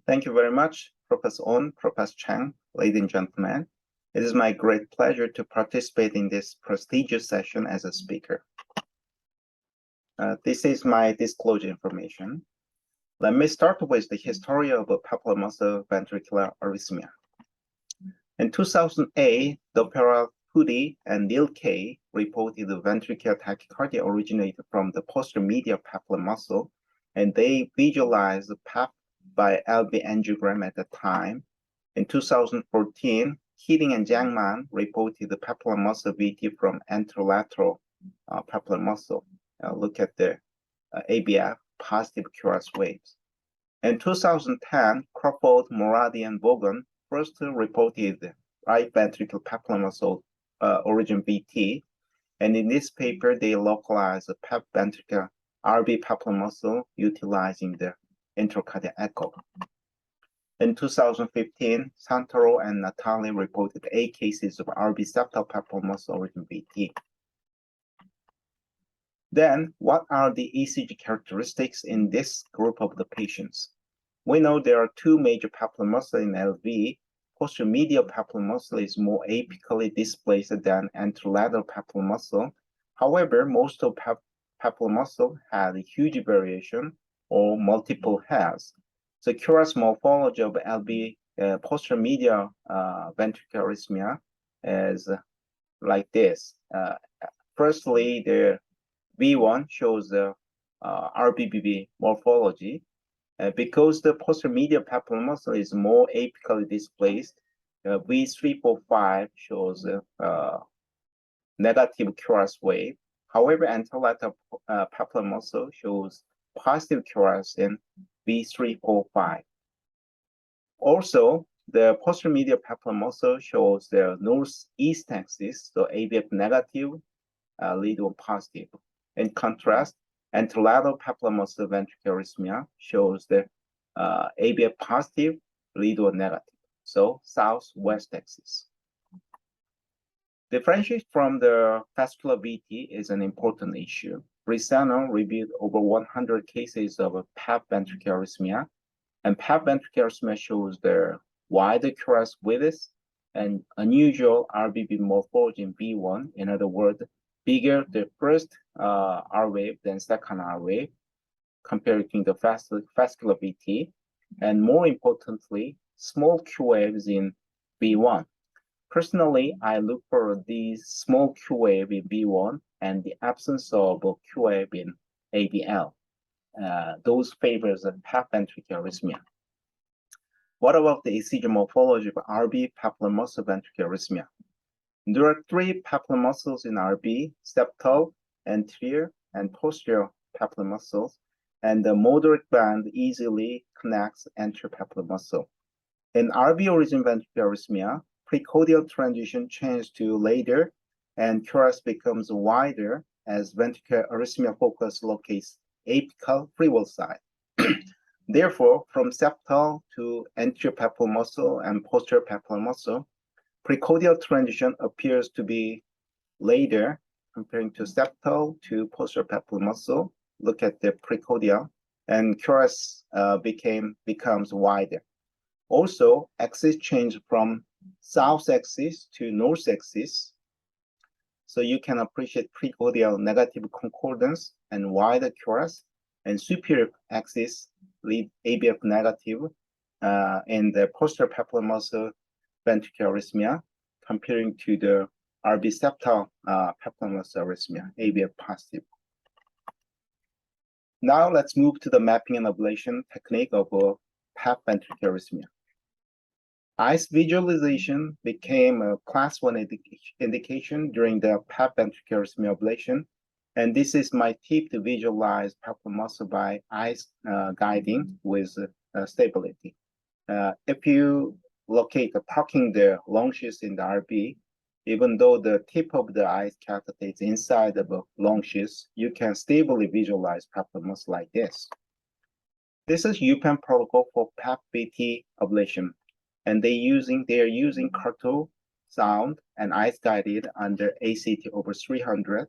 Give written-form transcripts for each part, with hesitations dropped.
Thank you very much, Professor On, Professor Chang, ladies and gentlemen. It is my great pleasure to participate in this prestigious session as a speaker. This is my disclosure information. Let me start with the history of papillary muscle ventricular arrhythmia. In 2008, Dr. Pudi and Neil Kay reported the ventricular tachycardia originated from the posterior medial papillary muscle, and they visualized the PAP by LV angiogram at the time. In 2014, Keating and Jiangman reported the papillary muscle VT from anterolateral papillary muscle. Look at the ABF positive QRS waves. In 2010, Crawford, Moradi, and Vaughan first reported right ventricular papillary muscle origin VT, and in this paper they localized the PAP ventricular RB papillary muscle utilizing the intracardiac echo. In 2015, Santoro and Natali reported 8 cases of RB septal papillary muscle origin VT. Then, what are the ECG characteristics in this group of the patients? We know there are 2 major papillary muscles in LV. Posterior medial papillary muscle is more apically displaced than anterolateral papillary muscle. However, most of papillary muscle has a huge variation or multiple heads. So QRS morphology of LV posterior medial ventricular arrhythmia is like this. Firstly, the V1 shows the RBBB morphology. Because the posterior medial papillary muscle is more apically displaced, V345 shows negative QRS wave. However, anterolateral papillary muscle shows positive QRS in V345. Also, the posterior medial papillary muscle shows the northeast axis, so ABF negative, lead to positive. In contrast, anterolateral papillary muscle ventricular arrhythmia shows the ABF positive, lead to negative, so southwest axis. Differentiation from the vascular VT is an important issue. Brisano reviewed over 100 cases of PAP ventricular arrhythmia, and PAP ventricular arrhythmia shows the wider QRS width and unusual RBB morphology in V1. In other words, bigger the first R wave than second R wave, compared to the vascular VT, and more importantly, small Q waves in V1. Personally, I look for these small Q wave in V1 and the absence of Q wave in ABL. Those favors a PAP ventricular arrhythmia. What about the ECG morphology of RB papillary muscle ventricular arrhythmia? There are 3 papillary muscles in RB: septal, anterior, and posterior papillary muscles, and the moderate band easily connects anterior papillary muscle. In RB origin ventricular arrhythmia, precordial transition changes to later, and QRS becomes wider as ventricular arrhythmia focus locates apical free-wall side. Therefore, from septal to anterior papillary muscle and posterior papillary muscle, precordial transition appears to be later comparing to septal to posterior papillary muscle. Look at the precordial, and QRS becomes wider. Also, axis change from south axis to north axis, so you can appreciate precordial negative concordance and wider QRS, and superior axis lead ABF negative in the posterior papillary muscle ventricular arrhythmia, comparing to the RB septal papillary muscle arrhythmia, ABF positive. Now let's move to the mapping and ablation technique of PAP ventricular arrhythmia. ICE visualization became a class 1 indication during the PAP ventricular arrhythmia ablation, and this is my tip to visualize papillary muscle by ICE guiding with stability. If you locate parking the long sheath in the RB, even though the tip of the ICE catheter is inside of a long sheath, you can stably visualize papillary muscle like this. This is UPenn protocol for PAP VT ablation, and they are using Carto sound and ICE guided under ACT over 300.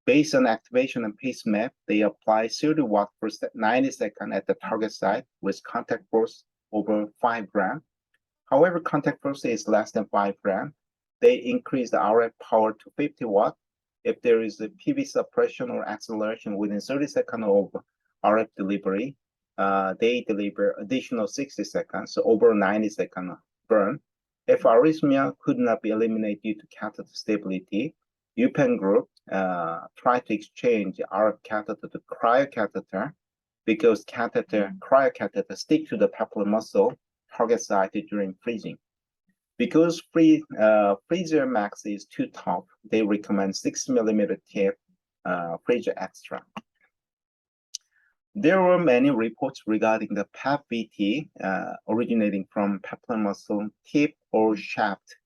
Based on activation and pace map, they apply 30 watts per 90 seconds at the target site with contact force over 5 grams. However, contact force is less than 5 grams. They increase the RF power to 50 watts. If there is a PV suppression or acceleration within 30 seconds of RF delivery, they deliver additional 60 seconds, so over 90-second burn. If arrhythmia could not be eliminated due to catheter stability, UPenn group tried to exchange RF catheter to cryocatheter because cryocatheter stick to the papillary muscle target site during freezing. Because freezer max is too tough, they recommend 6mm tip freezer extra. There were many reports regarding the PAP VT originating from papillary muscle tip or shaft,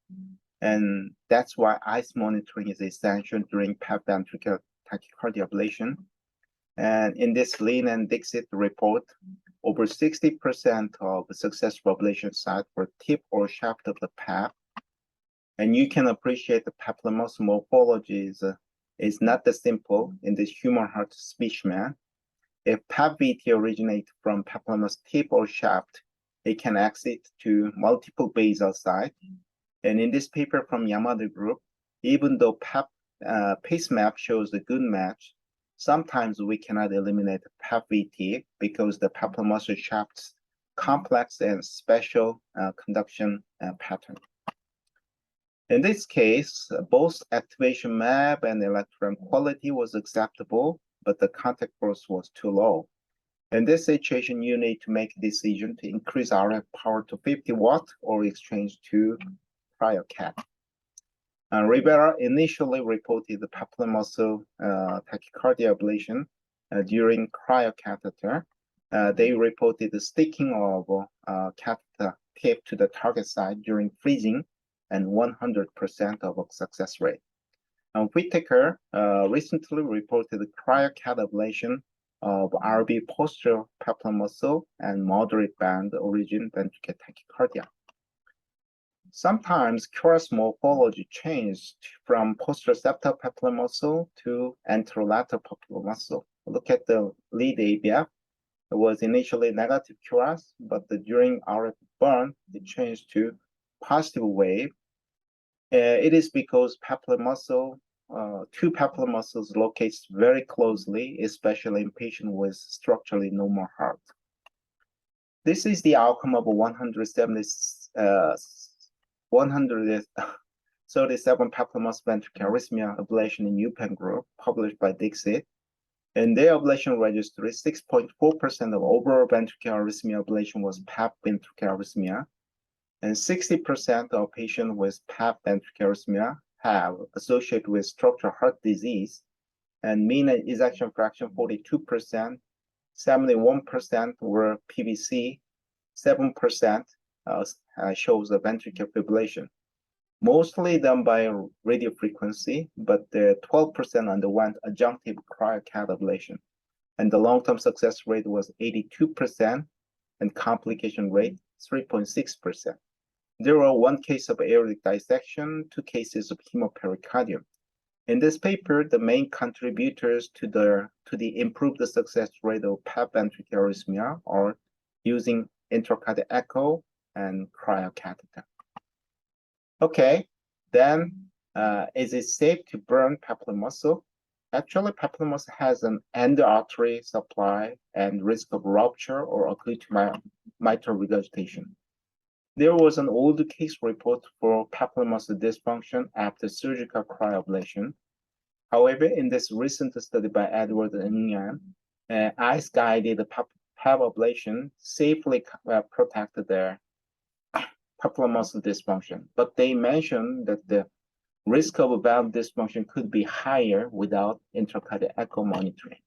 and that's why ice monitoring is essential during PAP ventricular tachycardia ablation. And in this Lin and Dixit report, over 60% of successful ablation sites were tip or shaft of the PAP. And you can appreciate the papillary muscle morphology is not that simple in this human heart specimen. If PAP VT originates from papillary muscle tip or shaft, it can exit to multiple basal sites. And in this paper from Yamada group, even though PAP pace map shows a good match, sometimes we cannot eliminate PAP VT because the papillary muscle shaft's complex and special conduction pattern. In this case, both activation map and electron quality was acceptable, but the contact force was too low. In this situation, you need to make a decision to increase RF power to 50 watts or exchange to cryocat. Rivera initially reported the papillary muscle tachycardia ablation during cryocatheter. They reported the sticking of catheter tip to the target site during freezing and 100% of success rate. Whitaker recently reported the cryocat ablation of RB posterior papillary muscle and moderate band origin ventricular tachycardia. Sometimes QRS morphology changed from posterior papillary muscle to anterolateral papillary muscle. Look at the lead ABF. It was initially negative QRS, but during RF burn, it changed to positive wave. It is because papillary muscle, two papillary muscles locate very closely, especially in patients with structurally normal heart. This is the outcome of 137 papillary muscle ventricular arrhythmia ablation in UPenn group, published by Dixit. In their ablation registry, 6.4% of overall ventricular arrhythmia ablation was PAP ventricular arrhythmia, and 60% of patients with PAP ventricular arrhythmia have associated with structural heart disease, and mean ejection fraction 42%, 71% were PVC, 7% shows a ventricular fibrillation, mostly done by radiofrequency, but the 12% underwent adjunctive cryocat ablation, and the long-term success rate was 82%, and complication rate 3.6%. There were 1 case of aortic dissection, 2 cases of hemopericardium. In this paper, the main contributors to the improved success rate of PAP ventricular arrhythmia are using intracardiac echo and cryocatheter. Okay, then is it safe to burn papillary muscle? Actually, papillary muscle has an endartery supply and risk of rupture or acute mitral regurgitation. There was an old case report for papillary muscle dysfunction after surgical cryoablation. However, in this recent study by Edward and Nguyen, ICE-guided PAP ablation safely protected their papillary muscle dysfunction, but they mentioned that the risk of valve dysfunction could be higher without intracardiac echo monitoring.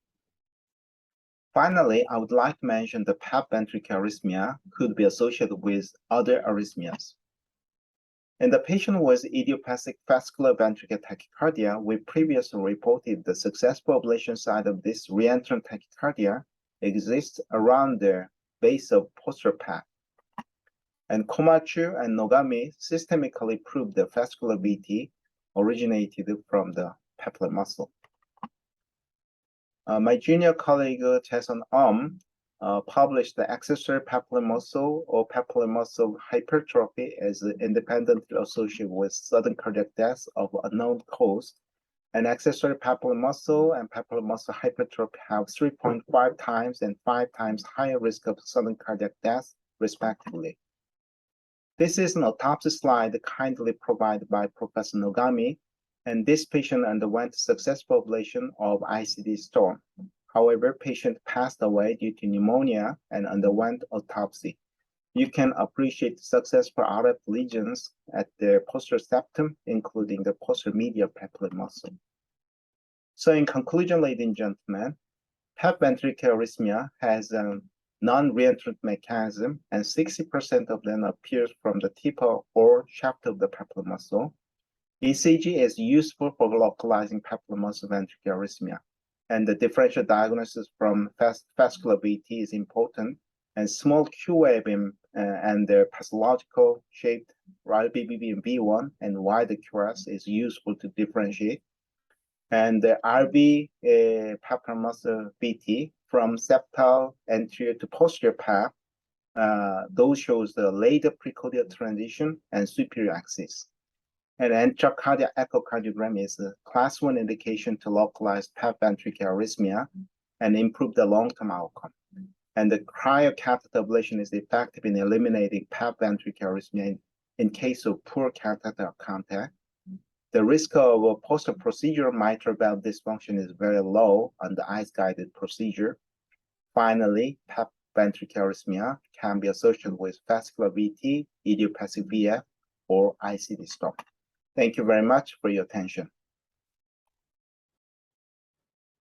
Finally, I would like to mention the PAP ventricular arrhythmia could be associated with other arrhythmias. In the patient with idiopathic vascular ventricular tachycardia, we previously reported the successful ablation site of this reentrant tachycardia exists around the base of posterior PAP. And Komachu and Nogami systemically proved the vascular VT originated from the papillary muscle. My junior colleague Jason published the accessory papillary muscle or papillary muscle hypertrophy is independently associated with sudden cardiac death of unknown cause. And accessory papillary muscle and papillary muscle hypertrophy have 3.5 times and 5 times higher risk of sudden cardiac death, respectively. This is an autopsy slide kindly provided by Professor Nogami, and this patient underwent successful ablation of ICD storm. However, patient passed away due to pneumonia and underwent autopsy. You can appreciate successful RF lesions at the posterior septum, including the posterior medial papillary muscle. So in conclusion, ladies and gentlemen, PAP ventricular arrhythmia has a non-reentrant mechanism, and 60% of them appears from the tip or shaft of the papillary muscle. ECG is useful for localizing papillary muscle ventricular arrhythmia, and the differential diagnosis from vascular VT is important, and small Q wave and their pathological shaped RBBB in V1 and wider QRS is useful to differentiate. And the RV papillary muscle VT from septal anterior to posterior path, those shows the later precordial transition and superior axis. And intracardiac echocardiogram is a class 1 indication to localize PAP ventricular arrhythmia and improve the long-term outcome. And the cryocatheter ablation is effective in eliminating PAP ventricular arrhythmia in case of poor catheter contact. The risk of a post-procedural mitral valve dysfunction is very low on the ICE-guided procedure. Finally, PAP ventricular arrhythmia can be associated with vascular VT, idiopathic VF, or ICD storm. Thank you very much for your attention.